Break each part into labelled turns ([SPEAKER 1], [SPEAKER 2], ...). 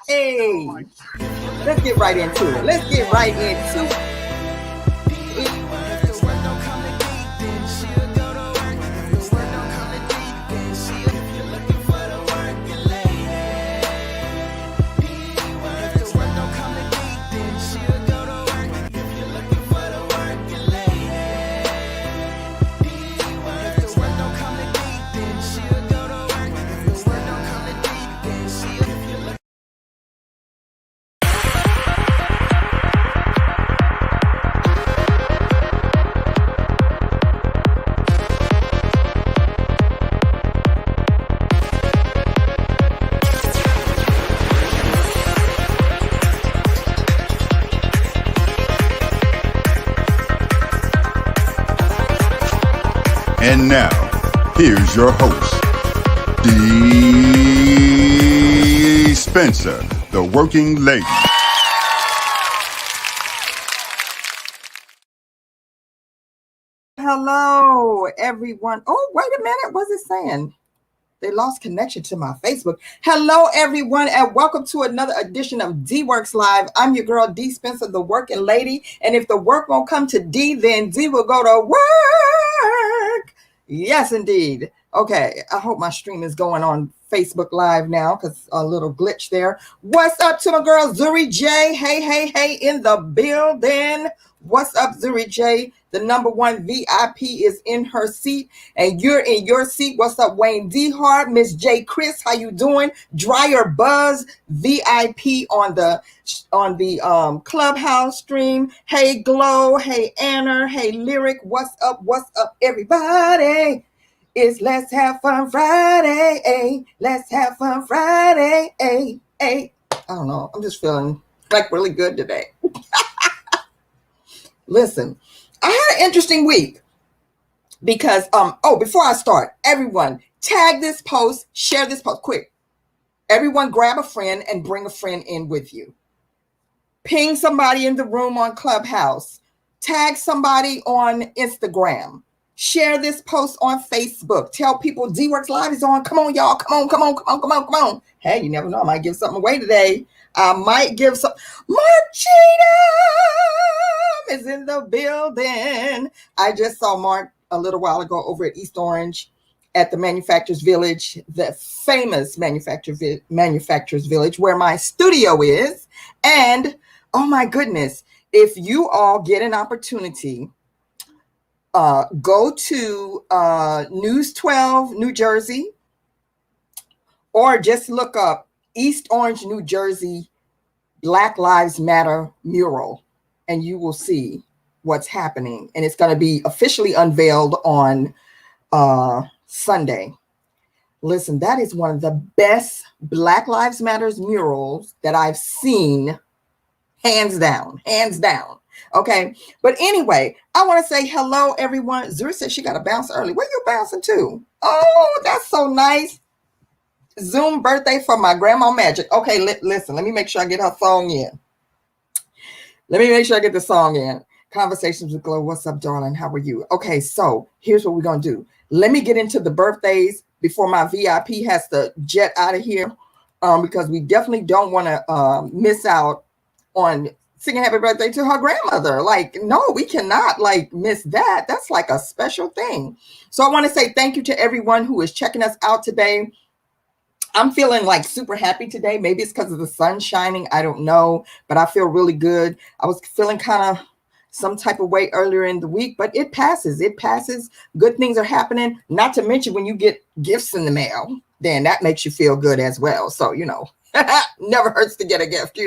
[SPEAKER 1] Hey, let's get right into it. Let's get right into it.
[SPEAKER 2] And now, here's your host, Dee Spencer, the working lady.
[SPEAKER 1] Hello, everyone. Oh, wait a minute. What's it saying? They lost connection to my Facebook. Hello, everyone, and welcome to another edition of DeeWorks Live. I'm your girl, Dee Spencer, the working lady. And if the work won't come to D, then D will go to work. Yes, indeed. Okay, I hope my stream is going on Facebook Live now because a little glitch there. What's up to my girl, Zuri J? Hey, hey, hey, in the building. What's up, Zuri J? The number one VIP is in her seat, and you're in your seat. What's up, Wayne D. Hart, Miss J. Chris? How you doing? Dryer Buzz VIP on the Clubhouse stream. Hey, Glow. Hey, Anna. Hey, Lyric. What's up? What's up, everybody? It's Let's Have Fun Friday. Ay. Let's have fun Friday. Ay. Ay. I don't know. I'm just feeling like really good today. Listen. I had an interesting week because, before I start, everyone tag this post, share this post, quick. Everyone grab a friend and bring a friend in with you. Ping somebody in the room on Clubhouse. Tag somebody on Instagram. Share this post on Facebook. Tell people DeeWorks Live is on. Come on, y'all. Come on. Hey, you never know. I might give something away today. I might give some. Marchita is in the building. I just saw Mark a little while ago over at East Orange at the Manufacturers Village, the famous Manufacturers Village where my studio is. And oh my goodness, if you all get an opportunity, go to News 12, New Jersey, or just look up East Orange, New Jersey Black Lives Matter mural, and you will see what's happening. And it's going to be officially unveiled on Sunday. Listen, that is one of the best Black Lives Matters murals that I've seen, hands down, hands down. Okay. But anyway, I want to say hello, everyone. Zuri said she got to bounce early. Where you bouncing to? Oh, that's so nice. Zoom birthday for my grandma Magic. Okay, listen, let me make sure I get her song in. Let me make sure I get the song in. Conversations with Glow. What's up, darling? How are you? Okay, so here's what we're going to do. Let me get into the birthdays before my VIP has to jet out of here, because we definitely don't want to miss out on singing happy birthday to her grandmother. Like, no, we cannot miss that. That's like a special thing. So I want to say thank you to everyone who is checking us out today. I'm feeling like super happy today. Maybe it's because of the sun shining. I don't know, but I feel really good. I was feeling kind of some type of way earlier in the week, but it passes. It passes. Good things are happening. Not to mention when you get gifts in the mail, then that makes you feel good as well. So, never hurts to get a gift,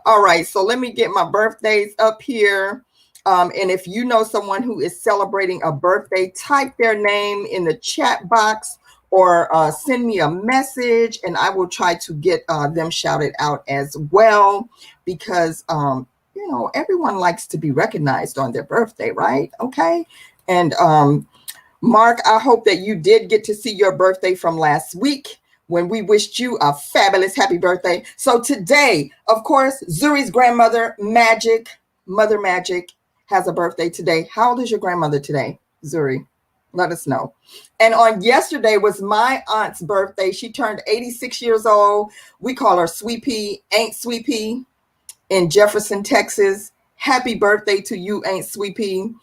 [SPEAKER 1] All right. So let me get my birthdays up here. And if you know someone who is celebrating a birthday, type their name in the chat box or send me a message, and I will try to get them shouted out as well, because, everyone likes to be recognized on their birthday, right? Okay. And Mark, I hope that you did get to see your birthday from last week when we wished you a fabulous happy birthday. So today, of course, Zuri's grandmother, Mother Magic, has a birthday today. How old is your grandmother today, Zuri? Let us know. And on yesterday was my aunt's birthday. She turned 86 years old. We call her Sweet Pea, Aunt Sweet Pea, in Jefferson, Texas. Happy birthday to you, Aunt Sweet Pea.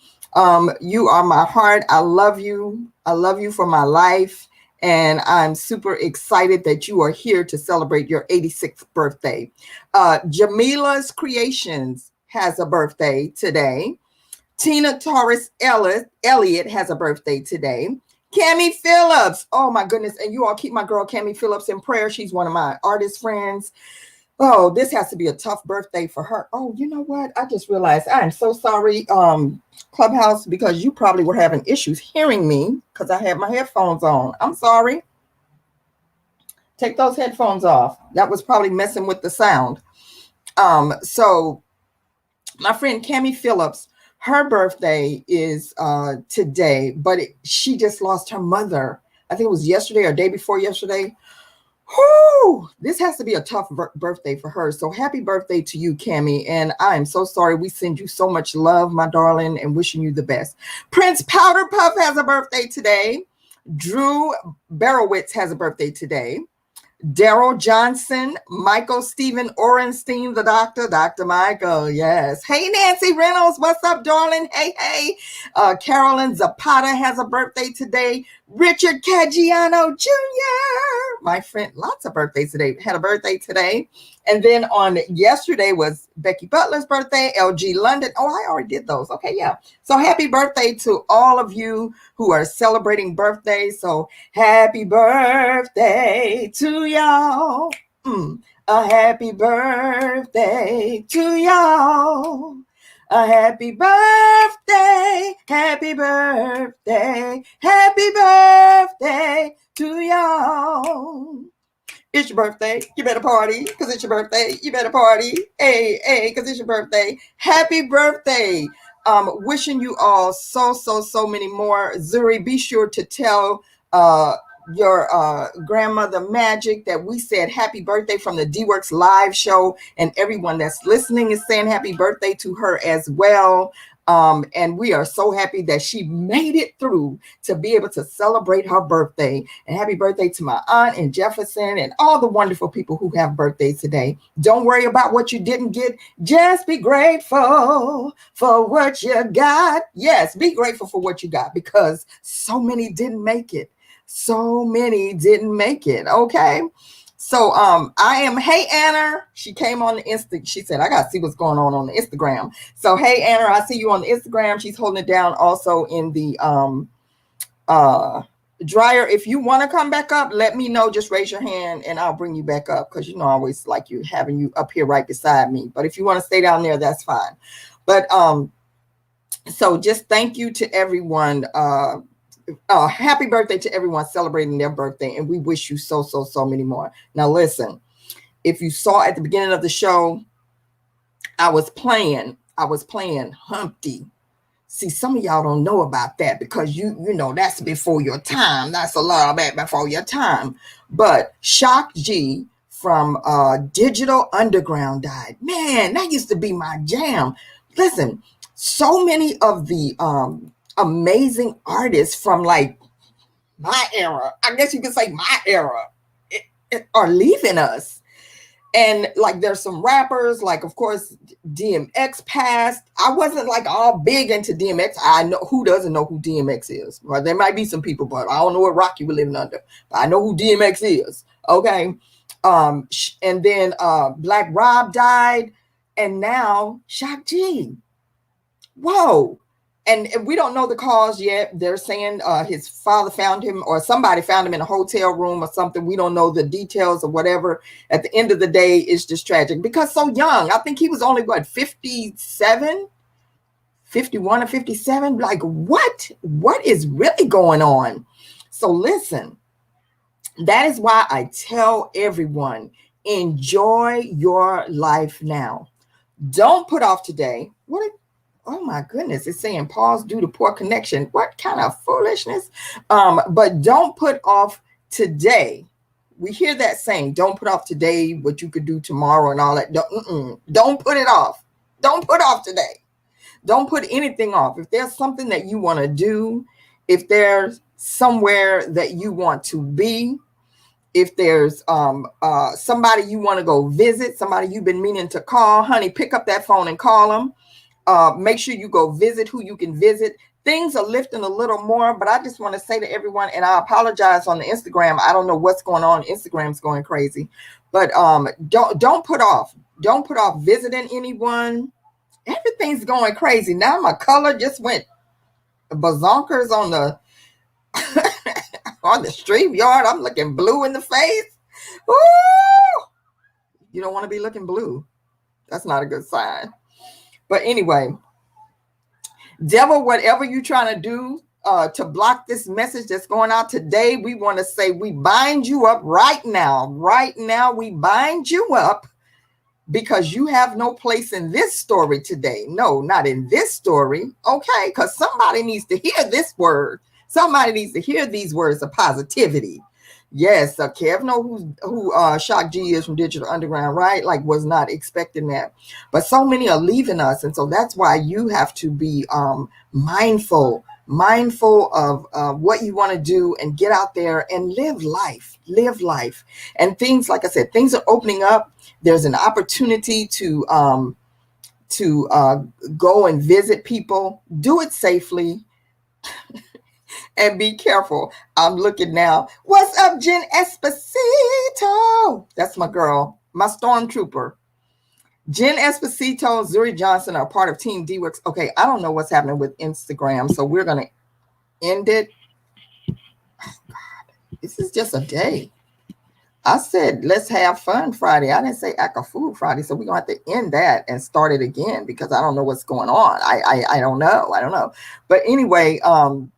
[SPEAKER 1] You are my heart. I love you. I love you for my life. And I'm super excited that you are here to celebrate your 86th birthday. Jamila's Creations has a birthday today. Tina Torres Elliott has a birthday today. Cammie Phillips. Oh my goodness. And you all keep my girl Cammie Phillips in prayer. She's one of my artist friends. Oh, this has to be a tough birthday for her. Oh, you know what? I just realized I am so sorry, Clubhouse, because you probably were having issues hearing me because I had my headphones on. I'm sorry. Take those headphones off. That was probably messing with the sound. So my friend Cammie Phillips, her birthday is today, but she just lost her mother. I think it was yesterday or day before yesterday. Whew, this has to be a tough birthday for her. So happy birthday to you, Cammie. And I am so sorry. We send you so much love, my darling, and wishing you the best. Prince Powder Puff has a birthday today. Drew Barowitz has a birthday today. Daryl Johnson, Michael Stephen Orenstein, the doctor, Dr. Michael, yes. Hey, Nancy Reynolds, what's up, darling? Hey. Carolyn Zapata has a birthday today. Richard Caggiano Jr., my friend, lots of birthdays today, had a birthday today. And then on yesterday was Becky Butler's birthday, LG London. Oh, I already did those. Okay, yeah. So happy birthday to all of you who are celebrating birthdays. So happy birthday to y'all. A happy birthday to y'all. A happy birthday, happy birthday, happy birthday to y'all. It's your birthday. You better party because it's your birthday. You better party. Hey, because it's your birthday. Happy birthday. Wishing you all so many more. Zuri, be sure to tell your grandmother Magic that we said happy birthday from the DeeWorks live show, and everyone that's listening is saying happy birthday to her as well. And we are so happy that she made it through to be able to celebrate her birthday. And happy birthday to my aunt in Jefferson and all the wonderful people who have birthdays today. Don't worry about what you didn't get. Just be grateful for what you got. Yes, be grateful for what you got, because so many didn't make it. So many didn't make it. Okay. So I am, hey Anna, she came on the Insta, she said, I got to see what's going on the Instagram. So hey Anna, I see you on the Instagram. She's holding it down also in the Dryer, if you want to come back up, let me know. Just raise your hand and I'll bring you back up, because I always like you having you up here right beside me. But if you want to stay down there, that's fine. But so just thank you to everyone. Happy birthday to everyone celebrating their birthday, and we wish you so many more. Now listen, if you saw at the beginning of the show, I was playing Humpty. See, some of y'all don't know about that because you know that's before your time. That's a little bit before your time. But Shock G from Digital Underground died. Man, that used to be my jam. Listen, so many of the amazing artists from like my era, I guess you could say my era, are leaving us. And like there's some rappers, like of course DMX passed. I wasn't like all big into DMX. I know who doesn't know who DMX is. Well, there might be some people, but I don't know what rock you were living under. But I know who DMX is. Okay. And then Black Rob died, and now Shock G. Whoa. And we don't know the cause yet. They're saying his father found him, or somebody found him in a hotel room or something. We don't know the details or whatever. At the end of the day, it's just tragic because so young. I think he was only, 57, 51 or 57. Like, what is really going on? So listen, that is why I tell everyone, enjoy your life now. Don't put off today. Oh my goodness, it's saying pause due to poor connection. What kind of foolishness? But don't put off today. We hear that saying, don't put off today what you could do tomorrow and all that. Don't put it off. Don't put off today. Don't put anything off. If there's something that you want to do, if there's somewhere that you want to be, if there's somebody you want to go visit, somebody you've been meaning to call, honey, pick up that phone and call them. Make sure you go visit who you can visit. Things are lifting a little more, but I just want to say to everyone, and I apologize on the Instagram. I don't know what's going on. Instagram's going crazy, but don't put off. Don't put off visiting anyone. Everything's going crazy now. My color just went bazonkers on the on the street yard. I'm looking blue in the face. Ooh! You don't want to be looking blue. That's not a good sign. But anyway, devil, whatever you're trying to do to block this message that's going out today, we want to say we bind you up right now. Right now, we bind you up because you have no place in this story today. No, not in this story. Okay, because somebody needs to hear this word. Somebody needs to hear these words of positivity. Yes, Kev know who Shock G is from Digital Underground, right? Like, was not expecting that. But so many are leaving us. And so that's why you have to be mindful of what you want to do and get out there and live life. And things, like I said, things are opening up. There's an opportunity to go and visit people. Do it safely. And be careful. I'm looking now. What's up, Jen Esposito? That's my girl, my stormtrooper. Jen Esposito, Zuri Johnson are part of Team DeeWorks. Okay, I don't know what's happening with Instagram, so we're going to end it. Oh, God, this is just a day. I said, let's have fun Friday. I didn't say act a fool Friday, so we're going to have to end that and start it again because I don't know what's going on. I don't know. But anyway, oh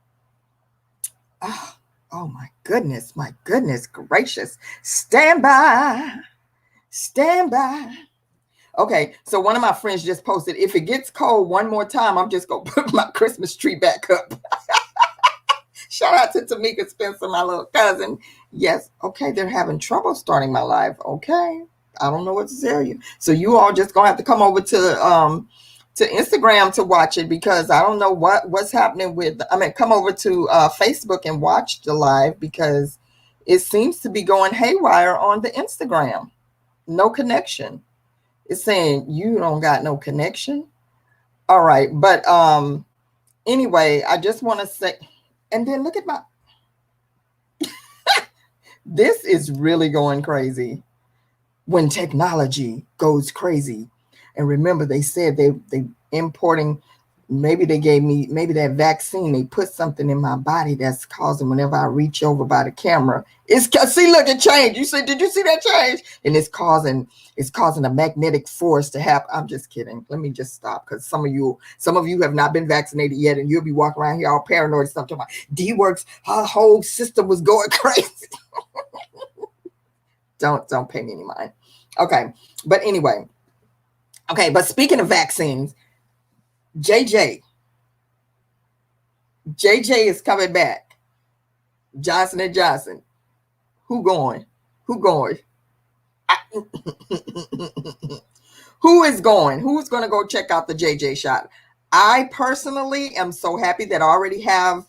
[SPEAKER 1] my goodness gracious. Stand by. Okay, so one of my friends just posted, if it gets cold one more time, I'm just going to put my Christmas tree back up. Shout out to Tamika Spencer, my little cousin. Yes, okay, they're having trouble starting my live. Okay, I don't know what to tell you. So you all just going to have to come over to Instagram to watch it because I don't know what's happening with, come over to Facebook and watch the live because it seems to be going haywire on the Instagram. No connection. It's saying you don't got no connection. All right. But anyway, I just want to say, and then look at my, this is really going crazy when technology goes crazy. And remember, they said they importing Maybe they gave me, maybe that vaccine, they put something in my body that's causing whenever I reach over by the camera. See, look, it changed. You see, did you see that change? And it's causing a magnetic force to happen. I'm just kidding. Let me just stop, because some of you have not been vaccinated yet, and you'll be walking around here all paranoid and stuff, talking about DeeWorks, our whole system was going crazy. Don't pay me any mind. Okay. But anyway. Okay. But speaking of vaccines, JJ is coming back. Johnson & Johnson. Who going? Who is going? Who's going to go check out the JJ shot? I personally am so happy that I already have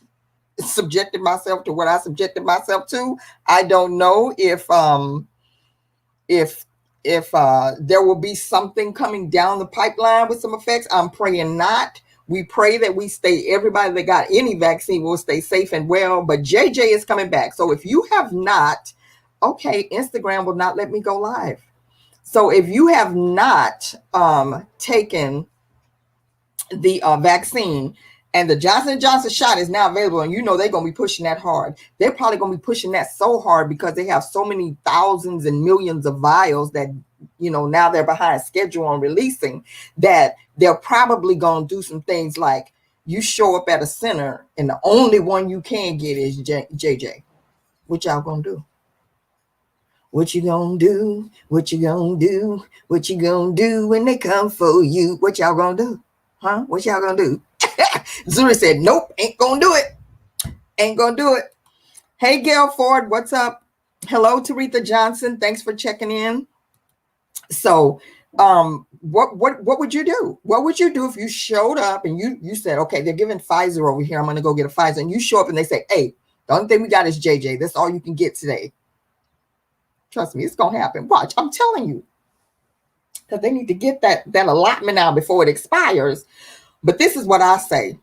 [SPEAKER 1] subjected myself to what I subjected myself to. I don't know if there will be something coming down the pipeline with some effects. I'm praying not. We pray that everybody that got any vaccine will stay safe and well, but JJ is coming back. So if you have not, okay, Instagram will not let me go live. So if you have not taken the vaccine, and the Johnson & Johnson shot is now available, and they're going to be pushing that hard. They're probably going to be pushing that so hard because they have so many thousands and millions of vials that, now they're behind schedule on releasing, that they're probably going to do some things like you show up at a center and the only one you can get is JJ. What y'all going to do? What you gonna do? What you gonna do? What you gonna do when they come for you? What y'all gonna do? Huh? What y'all gonna do? Zuri said, nope, ain't gonna do it. Ain't gonna do it. Hey, Gail Ford, what's up? Hello, Taretha Johnson. Thanks for checking in. So, what would you do? What would you do if you showed up and you said, okay, they're giving Pfizer over here. I'm gonna go get a Pfizer. And you show up and they say, hey, the only thing we got is JJ. That's all you can get today. Trust me, it's gonna happen. Watch, I'm telling you. Because they need to get that allotment now before it expires. But this is what I say.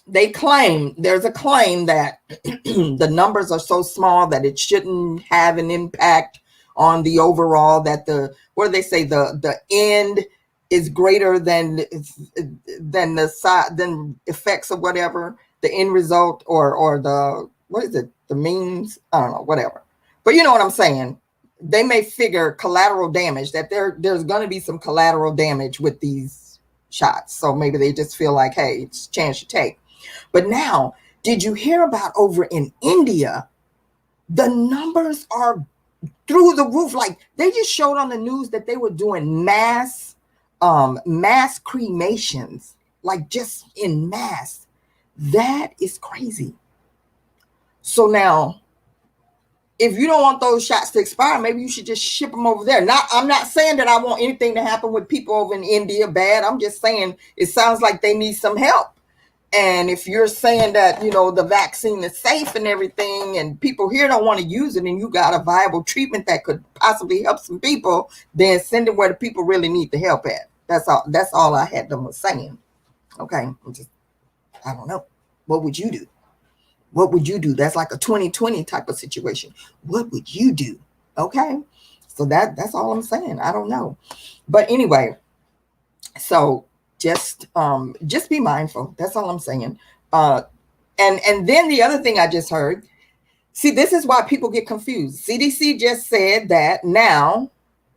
[SPEAKER 1] There's a claim that the numbers are so small that it shouldn't have an impact on the overall, that what do they say? The end is greater than the side, than effects of whatever, the end result, or the, what is it? The means, I don't know, whatever. But you know what I'm saying? They may figure collateral damage, that there's going to be some collateral damage with these shots. So maybe they just feel like, hey, it's a chance you take. But now, did you hear about over in India? The numbers are through the roof. Like, they just showed on the news that they were doing mass cremations, like just in mass. That is crazy. So now, if you don't want those shots to expire, maybe you should just ship them over there. I'm not saying that I want anything to happen with people over in India bad. I'm just saying it sounds like they need some help. And if you're saying that, the vaccine is safe and everything, and people here don't want to use it, and you got a viable treatment that could possibly help some people, then send it where the people really need the help at. That's all I had them was saying. Okay. I don't know. What would you do? What would you do? That's like a 2020 type of situation. What would you do? Okay. So that's all I'm saying. I don't know. But anyway, so just be mindful. That's all I'm saying. And then the other thing I just heard, see, this is why people get confused. CDC just said that now,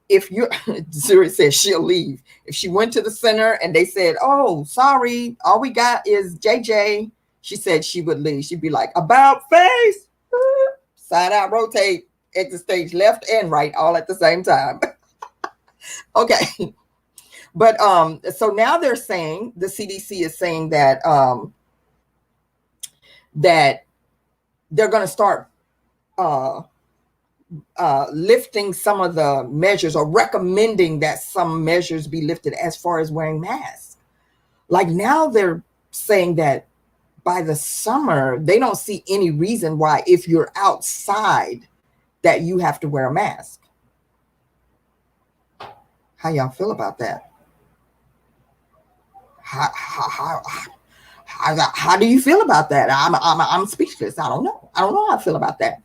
[SPEAKER 1] if you, Zuri says she'll leave. If she went to the center and they said, oh, sorry, all we got is JJ, she said she would leave. She'd be like, about face, side out, rotate, exit stage left and right, all at the same time. Okay. But so now they're saying, the CDC is saying that that they're going to start lifting some of the measures, or recommending that some measures be lifted as far as wearing masks. Like, now they're saying that by the summer, they don't see any reason why, if you're outside, that you have to wear a mask. How y'all feel about that? How do you feel about that? I'm speechless. I don't know how I feel about that.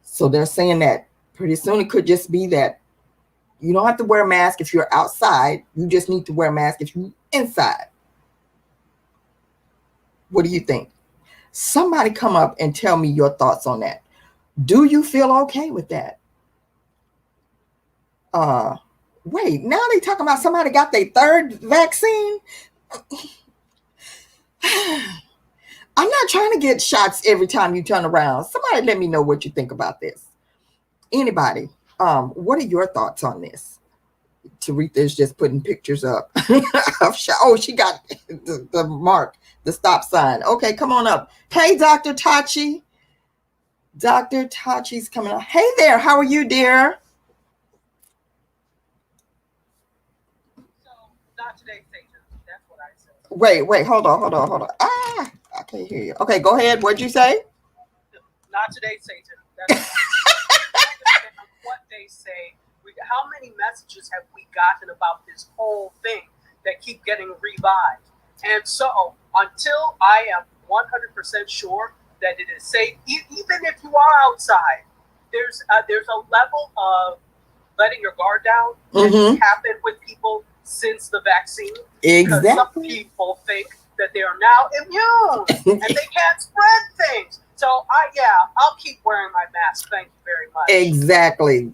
[SPEAKER 1] So they're saying that pretty soon it could just be that You don't have to wear a mask if you're outside. You just need to wear a mask if you're inside. What do you think? Somebody come up and tell me your thoughts on that. Do you feel okay with that? Wait, now they talking about somebody got their third vaccine. I'm not trying to get shots every time you turn around. Somebody let me know what you think about this. Anybody, what are your thoughts on this? Taretha's just putting pictures up. Oh, she got the mark, the stop sign. Okay, come on up. Hey, Dr. Tachi. Dr. Tachi's coming up. Hey there, how are you, dear?
[SPEAKER 3] So, not today, Satan. That's what I said.
[SPEAKER 1] Wait, hold on. Ah, I can't hear you. Okay, go ahead. What'd you say?
[SPEAKER 3] Not today, Satan. That's what they say. How many messages have we gotten about this whole thing that keep getting revived? And so, until I am 100% sure that it is safe, even if you are outside, there's a level of letting your guard down that has happened with people since the vaccine.
[SPEAKER 1] Exactly.
[SPEAKER 3] Because some people think that they are now immune and they can't spread things. So I'll keep wearing my mask. Thank you very much.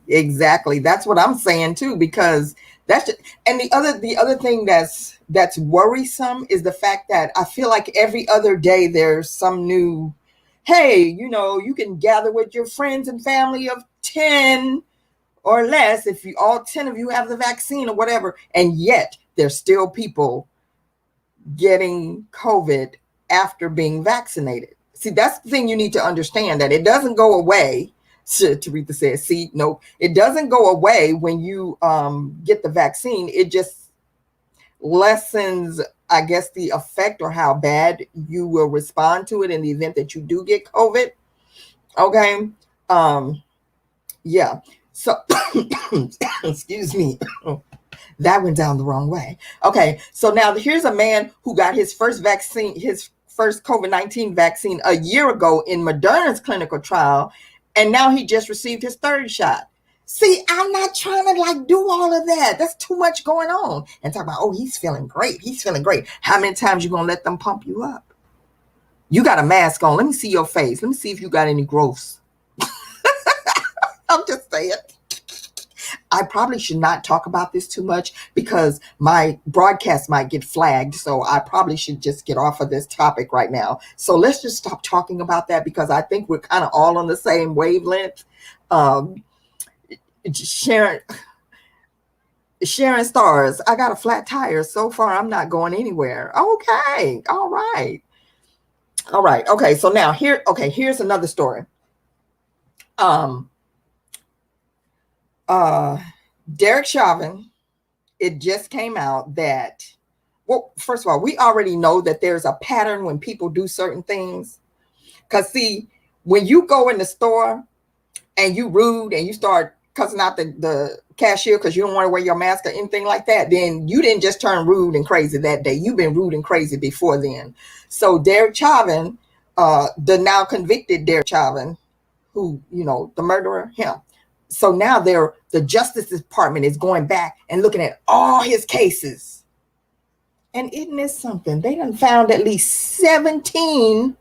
[SPEAKER 1] Exactly. That's what I'm saying too, because that's just, and the other thing that's worrisome is the fact that I feel like every other day there's some new, hey, you can gather with your friends and family of 10 or less if all 10 of you have the vaccine or whatever, and yet there's still people getting COVID after being vaccinated. See, that's the thing you need to understand, that it doesn't go away. Taretha says, see, no, it doesn't go away when you get the vaccine. It just lessens, I guess, the effect or how bad you will respond to it in the event that you do get COVID. Okay. Yeah. So, excuse me. That went down the wrong way. Okay, so now here's a man who got his first vaccine, his first COVID-19 vaccine a year ago in Moderna's clinical trial, and now he just received his third shot. See, I'm not trying to do all of that. That's too much going on. And talk about, oh, he's feeling great. How many times you gonna let them pump you up? You got a mask on. Let me see your face. Let me see if you got any growths. I'm just saying. I probably should not talk about this too much because my broadcast might get flagged. So I probably should just get off of this topic right now. So let's just stop talking about that because I think we're kind of all on the same wavelength. Sharon Stars, I got a flat tire. So far, I'm not going anywhere. Okay. All right. Okay. So now here's another story. Derek Chauvin, it just came out that, well, first of all, we already know that there's a pattern when people do certain things. Because see, when you go in the store and you rude and you start cussing out the cashier because you don't want to wear your mask or anything like that, then you didn't just turn rude and crazy that day. You've been rude and crazy before then. So Derek Chauvin, the now convicted Derek Chauvin, who, the murderer, him. So now the Justice Department is going back and looking at all his cases. And isn't this something? They done found at least 17,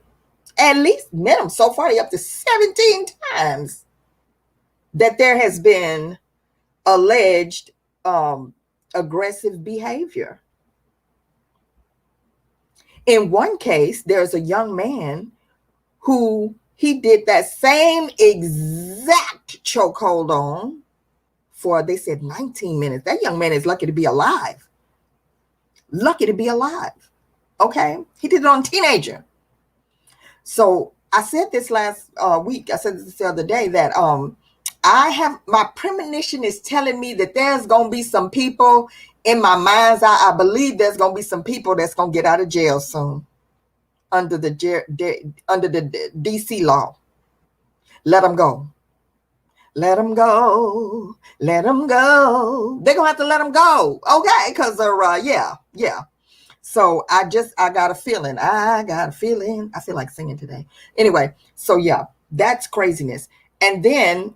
[SPEAKER 1] at least minimum. So far, they up to 17 times that there has been alleged aggressive behavior. In one case, there's a young man who he did that same exact chokehold on for, they said, 19 minutes. That young man is lucky to be alive. Okay. He did it on a teenager. So I said this last week. I said this the other day that my premonition is telling me that there's going to be some people in my mind's eye. I believe there's going to be some people that's going to get out of jail soon. Under the DC law. Let them go. They're going to have to let them go. Okay. Because yeah. So I got a feeling. I feel like singing today. Anyway. So yeah, that's craziness. And then,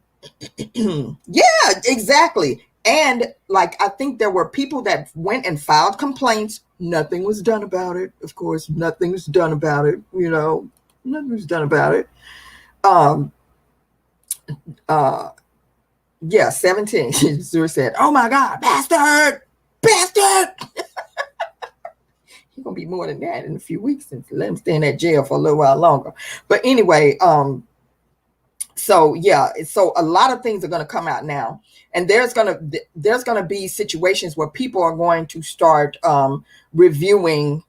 [SPEAKER 1] yeah, exactly. And like, I think there were people that went and filed complaints. Nothing was done about it. Of course, nothing was done about it. Nothing was done about it. Um, uh, yeah, 17. Zuri said, "Oh my God, bastard, bastard." He's gonna be more than that in a few weeks, and let him stay in that jail for a little while longer. But anyway, so yeah, so a lot of things are going to come out now, and there's going to be situations where people are going to start reviewing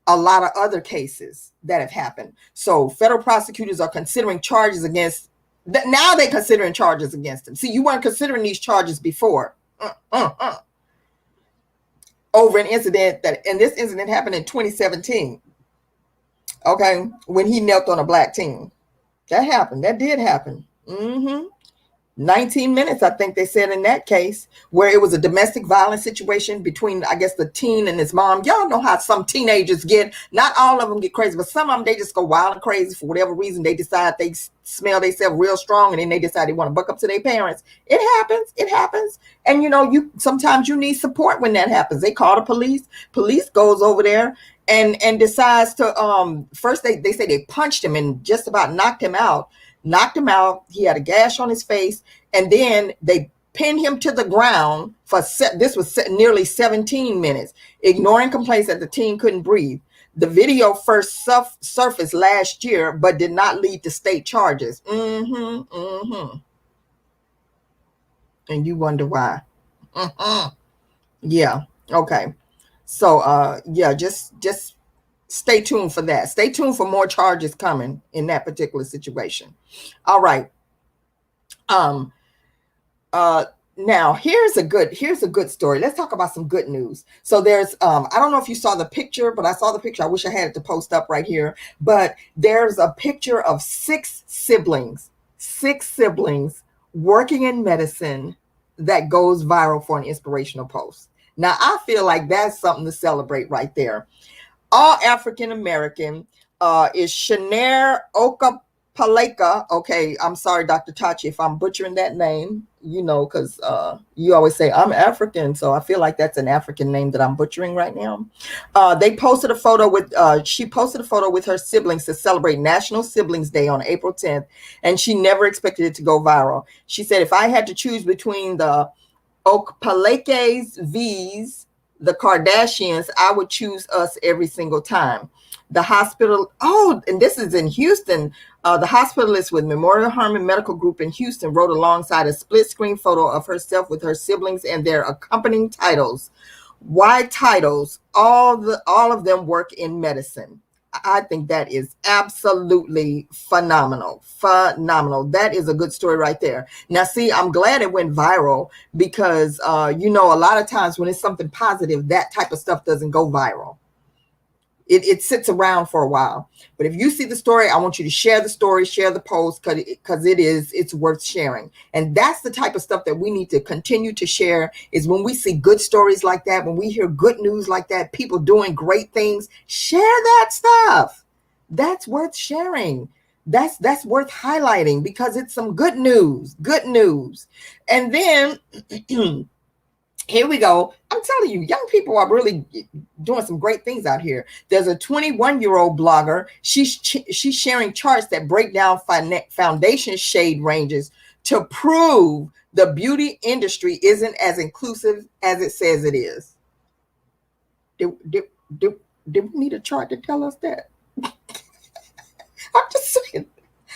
[SPEAKER 1] a lot of other cases that have happened. So federal prosecutors are considering charges against now they're considering charges against them. See, you weren't considering these charges before. Over an incident and this incident happened in 2017. Okay, when he knelt on a black teen. That happened. That did happen. 19 minutes, I think they said in that case, where it was a domestic violence situation between, I guess, the teen and his mom. Y'all know how some teenagers get. Not all of them get crazy, but some of them, they just go wild and crazy for whatever reason. They decide they smell themselves real strong, and then they decide they want to buck up to their parents. It happens. It happens. And, sometimes you need support when that happens. They call the police. Police goes over there and decides to, first they say they punched him and just about knocked him out. He had a gash on his face, and then they pinned him to the ground this was nearly 17 minutes, ignoring complaints that the teen couldn't breathe. The video first surfaced last year, but did not lead to state charges. And you wonder why. Yeah. Okay. So, just stay tuned for that. Stay tuned for more charges coming in that particular situation. All right. Now here's a good story. Let's talk about some good news. So there's, I don't know if you saw the picture, but I saw the picture. I wish I had it to post up right here, but there's a picture of six siblings working in medicine that goes viral for an inspirational post. Now, I feel like that's something to celebrate right there. All African American is Shanair Okapaleka. Okay, I'm sorry, Dr. Tachi, if I'm butchering that name, because you always say I'm African, so I feel like that's an African name that I'm butchering right now. She posted a photo with her siblings to celebrate National Siblings Day on April 10th, and she never expected it to go viral. She said, "If I had to choose between the Okapalekes V's, the Kardashians, I would choose us every single time." The hospital, and this is in Houston. The hospitalist with Memorial Hermann Medical Group in Houston wrote alongside a split screen photo of herself with her siblings and their accompanying titles. Why titles? All of them work in medicine. I think that is absolutely phenomenal. That is a good story right there. Now, see, I'm glad it went viral because, a lot of times when it's something positive, that type of stuff doesn't go viral. It sits around for a while. But if you see the story, I want you to share the story, share the post, because it's worth sharing. And that's the type of stuff that we need to continue to share, is when we see good stories like that, when we hear good news like that, people doing great things, share that stuff. That's worth sharing. That's worth highlighting because it's some good news. And then here we go. I'm telling you, young people are really doing some great things out here. There's a 21-year-old blogger. She's sharing charts that break down foundation shade ranges to prove the beauty industry isn't as inclusive as it says it is. Did we need a chart to tell us that? I'm just saying.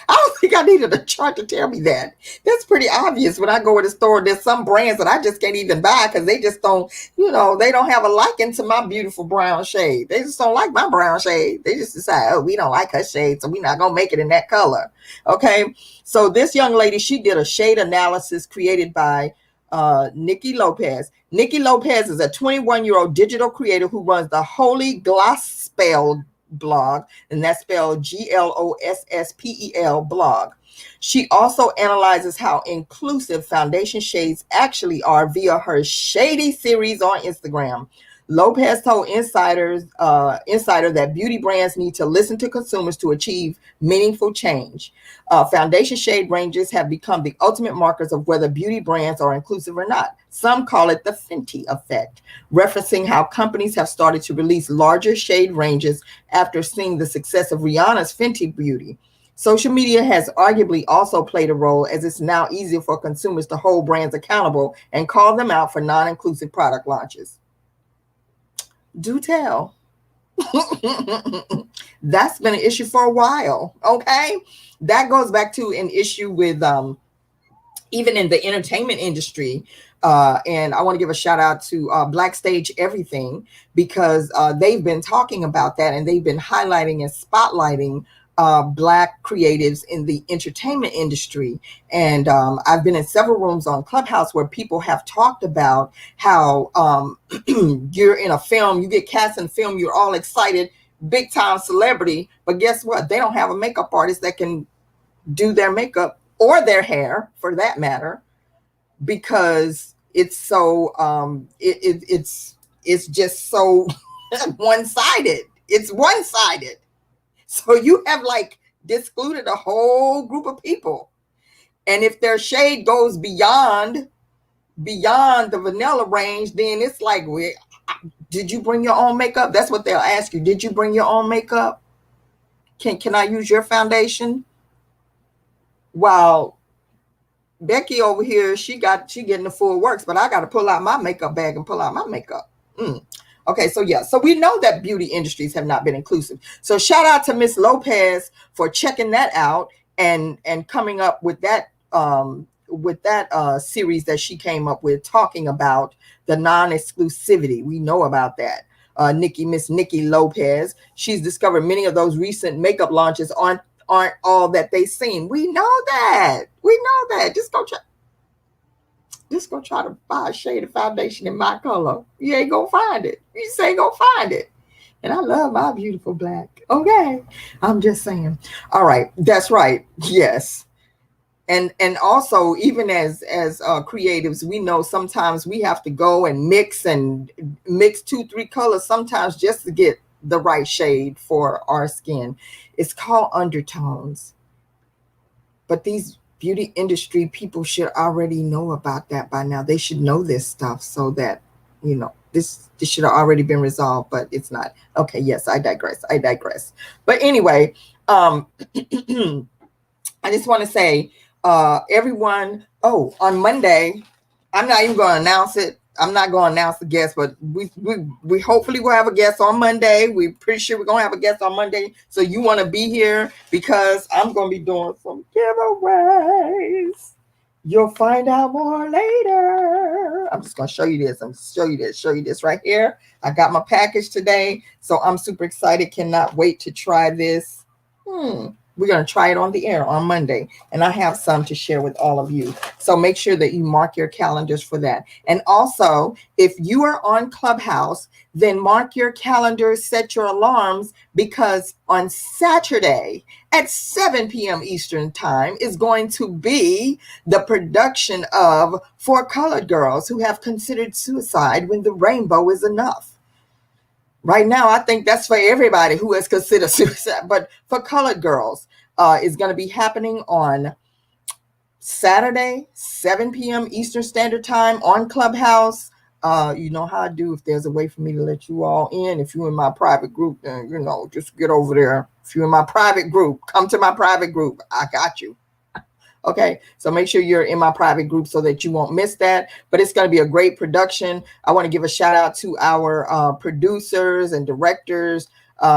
[SPEAKER 1] I don't think I needed a chart to tell me that. That's pretty obvious. When I go to the store, there's some brands that I just can't even buy because they just don't, they don't have a liking to my beautiful brown shade. They just don't like my brown shade. They just decide, we don't like her shade, so we're not going to make it in that color. Okay. So this young lady, she did a shade analysis created by Nikki Lopez. Nikki Lopez is a 21-year-old digital creator who runs the Holy Glosspell blog, and that's spelled GLOSSPEL blog. She also analyzes how inclusive foundation shades actually are via her Shady series on Instagram. Lopez told Insider that beauty brands need to listen to consumers to achieve meaningful change. Foundation shade ranges have become the ultimate markers of whether beauty brands are inclusive or not. Some call it the Fenty effect, referencing how companies have started to release larger shade ranges after seeing the success of Rihanna's Fenty Beauty. Social media has arguably also played a role, as it's now easier for consumers to hold brands accountable and call them out for non-inclusive product launches. Do tell. That's been an issue for a while. Okay. That goes back to an issue with even in the entertainment industry. And I want to give a shout out to Black Stage Everything, because they've been talking about that, and they've been highlighting and spotlighting Black creatives in the entertainment industry. And I've been in several rooms on Clubhouse where people have talked about how you're in a film, you get cast in a film, you're all excited, big time celebrity, but guess what? They don't have a makeup artist that can do their makeup or their hair, for that matter, because it's so it's just so one-sided. It's one-sided. So you have like excluded a whole group of people. And if their shade goes beyond the vanilla range, then it's like, did you bring your own makeup? That's what they'll ask you. Did you bring your own makeup? Can I use your foundation? While Becky over here, she getting the full works, but I got to pull out my makeup bag and pull out my makeup. Okay, so yeah, so we know that beauty industries have not been inclusive. So shout out to Miss Lopez for checking that out and coming up with that series that she came up with, talking about the non-exclusivity. We know about that. Miss Nikki Lopez, she's discovered many of those recent makeup launches aren't all that they seem. We know that. Just go try to buy a shade of foundation in my color. You ain't gonna find it. You just ain't gonna find it. And I love my beautiful black. Okay. I'm just saying. All right. That's right. Yes. And also, even as creatives, we know sometimes we have to go and mix 2-3 colors sometimes just to get the right shade for our skin. It's called undertones. But these beauty industry people should already know about that by now. They should know this stuff, so that, this should have already been resolved, but it's not. Okay, yes, I digress. But anyway, I just want to say, everyone, on Monday, I'm not even going to announce it. I'm not going to announce the guest, but we hopefully will have a guest on Monday. We're pretty sure we're going to have a guest on Monday. So you want to be here, because I'm going to be doing some giveaways. You'll find out more later. I'm just going to show you this. Show you this right here. I got my package today, so I'm super excited. Cannot wait to try this. We're going to try it on the air on Monday, and I have some to share with all of you. So make sure that you mark your calendars for that. And also, if you are on Clubhouse, then mark your calendars, set your alarms, because on Saturday at 7 p.m. Eastern time is going to be the production of For Colored Girls Who Have Considered Suicide When the Rainbow Is Enough. Right now, I think that's for everybody who has considered suicide. But For Colored Girls is going to be happening on Saturday, 7 p.m. Eastern Standard Time on Clubhouse. You know how I do. If there's a way for me to let you all in, if you're in my private group, then, just get over there. If you're in my private group, come to my private group. I got you. Okay, so make sure you're in my private group so that you won't miss that. But it's going to be a great production. I want to give a shout out to our producers and directors,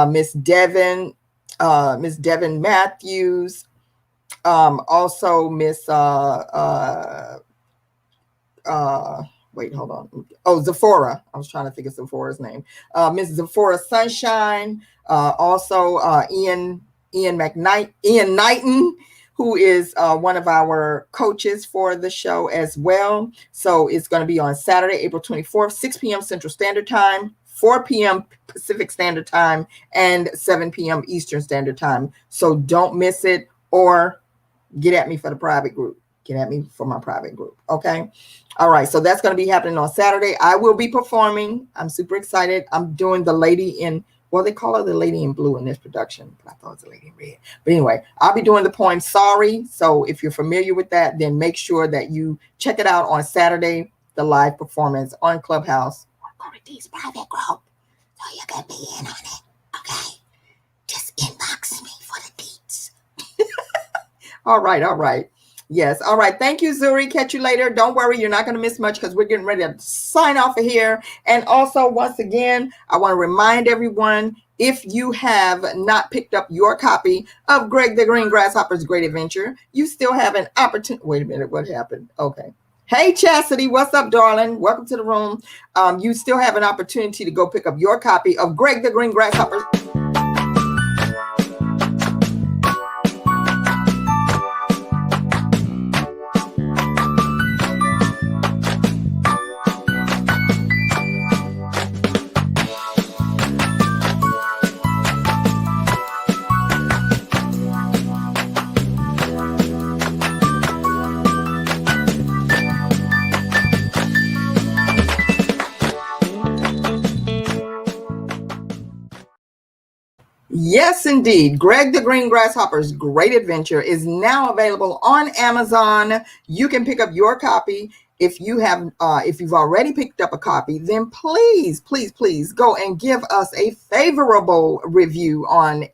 [SPEAKER 1] Miss Devin Matthews, also Miss wait, hold on. Zephora. I was trying to think of Zephora's name. Miss Zephora Sunshine, also Ian Knighton, who is one of our coaches for the show as well. So it's going to be on Saturday, April 24th, 6 p.m. Central Standard Time, 4 p.m. Pacific Standard Time, and 7 p.m. Eastern Standard Time. So don't miss it, or get at me for the private group. Get at me for my private group. Okay. All right, so that's going to be happening on Saturday. I will be performing. I'm super excited. I'm doing the lady in, well, they call her the lady in blue in this production, but I thought it was the lady in red. But anyway, I'll be doing the poem Sorry. So if you're familiar with that, then make sure that you check it out on Saturday, the live performance on Clubhouse. Or go to Dee's private group so you can be in on it. Okay? Just inbox me for the deets. All right. Yes. All right. Thank you, Zuri. Catch you later. Don't worry. You're not going to miss much because we're getting ready to sign off of here. And also, once again, I want to remind everyone, if you have not picked up your copy of Greg the Green Grasshopper's Great Adventure, you still have an opportunity. Wait a minute. What happened? Okay. Hey, Chastity. What's up, darling? Welcome to the room. You still have an opportunity to go pick up your copy of Greg the Green Grasshopper. Yes, indeed. Greg the Green Grasshopper's Great Adventure is now available on Amazon. You can pick up your copy. If you've already picked up a copy, then please go and give us a favorable review on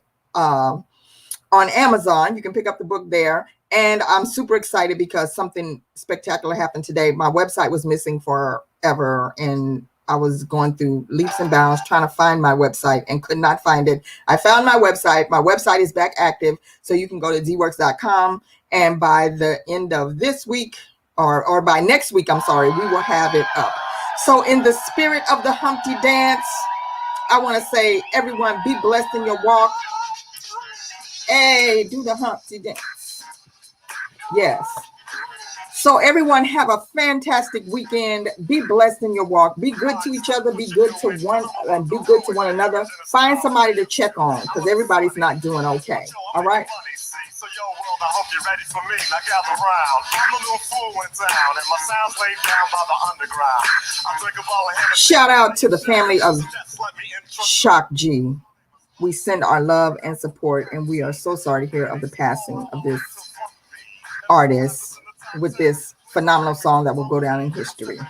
[SPEAKER 1] Amazon. You can pick up the book there. And I'm super excited because something spectacular happened today. My website was missing forever, and I was going through leaps and bounds trying to find my website and could not find it. I found my website. My website is back active. So you can go to DeeWorks.com, and by the end of this week, or by next week, I'm sorry, we will have it up. So in the spirit of the Humpty Dance, I want to say, everyone, be blessed in your walk. Hey, do the Humpty Dance. Yes. So everyone, have a fantastic weekend. Be blessed in your walk. Be good to each other. Be good to one another. Find somebody to check on because everybody's not doing okay. All right.
[SPEAKER 4] So yo world, I hope you're ready for me. Now gather round. I'm a little fool in town, and my sound's laid down by the underground. I drink a ball of Hennessy.
[SPEAKER 1] Shout out to the family of Shock G. We send our love and support, and we are so sorry to hear of the passing of this artist with this phenomenal song that will go down in history.
[SPEAKER 4] You're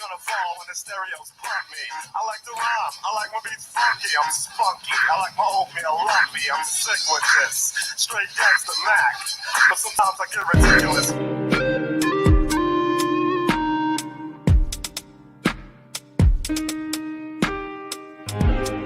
[SPEAKER 4] gonna fall when the stereos pump me. I like to rhyme, I like my beats funky, I'm spunky, I like my oatmeal lumpy, I'm sick with this, straight gangsta Mac, but sometimes I get ridiculous.